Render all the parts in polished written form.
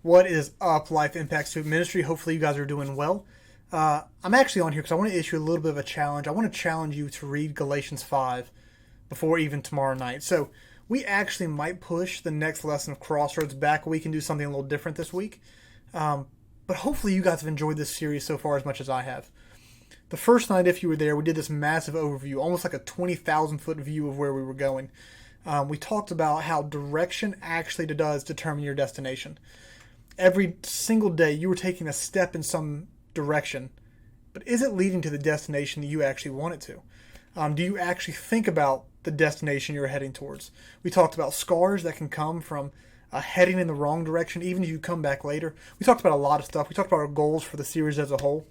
What is up, Life Impact Student Ministry? Hopefully, you guys are doing well. I'm actually on here because I want to issue a little bit of a challenge. I want to challenge you to read Galatians 5 before even tomorrow night. So, we actually might push the next lesson of Crossroads back a week and do something a little different this week. But hopefully, you guys have enjoyed this series so far as much as I have. The first night, if you were there, we did this massive overview, almost like a 20,000-foot view of where we were going. We talked about how direction actually does determine your destination. Every single day you were taking a step in some direction, but is it leading to the destination that you actually want it to? Do you actually think about the destination you're heading towards? We talked about scars that can come from heading in the wrong direction, even if you come back later. We talked about a lot of stuff. We talked about our goals for the series as a whole.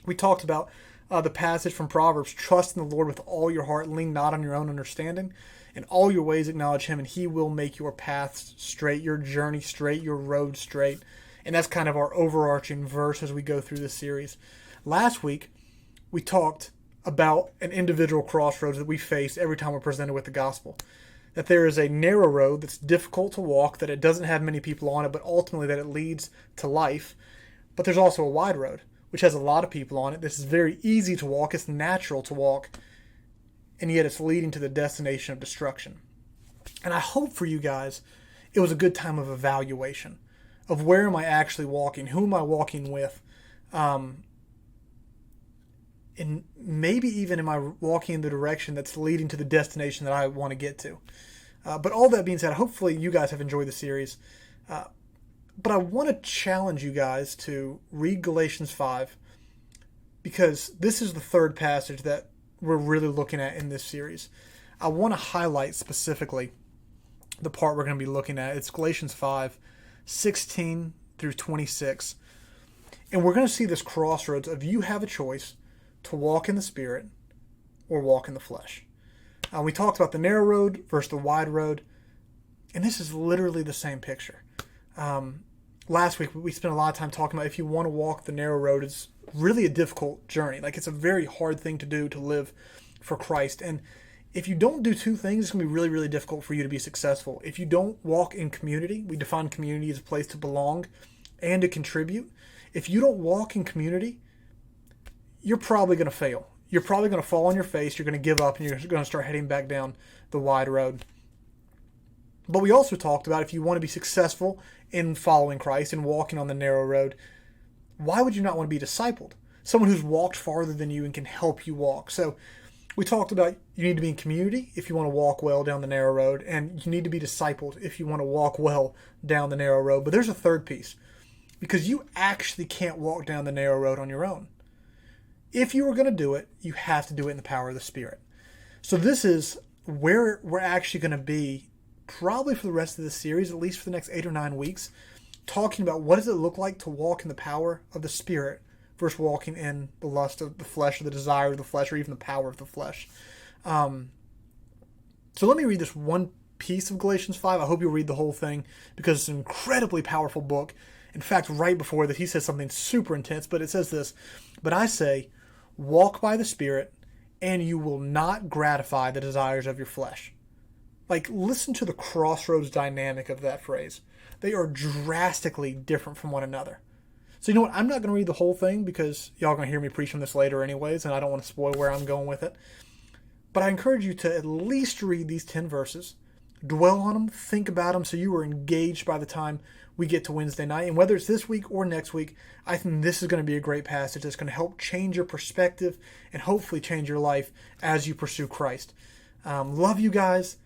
We talked about the passage from Proverbs, trust in the Lord with all your heart, lean not on your own understanding. In all your ways acknowledge him, and he will make your paths straight, your journey straight, your road straight. And that's kind of our overarching verse as we go through this series. Last week, we talked about an individual crossroads that we face every time we're presented with the gospel. That there is a narrow road that's difficult to walk, that it doesn't have many people on it, but ultimately that it leads to life. But there's also a wide road, which has a lot of people on it. This is very easy to walk. It's natural to walk. And yet it's leading to the destination of destruction. And I hope for you guys, it was a good time of evaluation of where am I actually walking? Who am I walking with? And maybe even am I walking in the direction that's leading to the destination that I want to get to? But all that being said, hopefully you guys have enjoyed the series. But I want to challenge you guys to read Galatians 5 because this is the third passage that we're really looking at in this series. I want to highlight specifically the part we're going to be looking at. It's Galatians 5, 16 through 26. And we're going to see this crossroads of you have a choice to walk in the Spirit or walk in the flesh. We talked about the narrow road versus the wide road. And this is literally the same picture. Last week, we spent a lot of time talking about if you want to walk the narrow road, it's really a difficult journey. Like, it's a very hard thing to do to live for Christ. And if you don't do two things, it's going to be really, really difficult for you to be successful. If you don't walk in community, we define community as a place to belong and to contribute. If you don't walk in community, you're probably going to fail. You're probably going to fall on your face, you're going to give up, and you're going to start heading back down the wide road. But we also talked about if you want to be successful in following Christ and walking on the narrow road, why would you not want to be discipled? Someone who's walked farther than you and can help you walk. So we talked about you need to be in community if you want to walk well down the narrow road, and you need to be discipled if you want to walk well down the narrow road. But there's a third piece, because you actually can't walk down the narrow road on your own. If you are going to do it, you have to do it in the power of the Spirit. So this is where we're actually going to be probably for the rest of this series, at least for the next 8 or 9 weeks, talking about what does it look like to walk in the power of the Spirit versus walking in the lust of the flesh or the desire of the flesh or even the power of the flesh. So let me read this one piece of Galatians 5. I hope you'll read the whole thing because it's an incredibly powerful book. In fact, right before this, he says something super intense, but it says this, "But I say, walk by the Spirit, and you will not gratify the desires of your flesh." Like, listen to the crossroads dynamic of that phrase. They are drastically different from one another. So you know what? I'm not going to read the whole thing because y'all going to hear me preach on this later anyways, and I don't want to spoil where I'm going with it. But I encourage you to at least read these 10 verses, dwell on them, think about them so you are engaged by the time we get to Wednesday night. And whether it's this week or next week, I think this is going to be a great passage that's going to help change your perspective and hopefully change your life as you pursue Christ. Love you guys.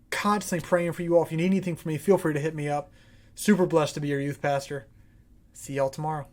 Constantly praying for you all. If you need anything from me, feel free to hit me up. Super blessed to be your youth pastor. See y'all tomorrow.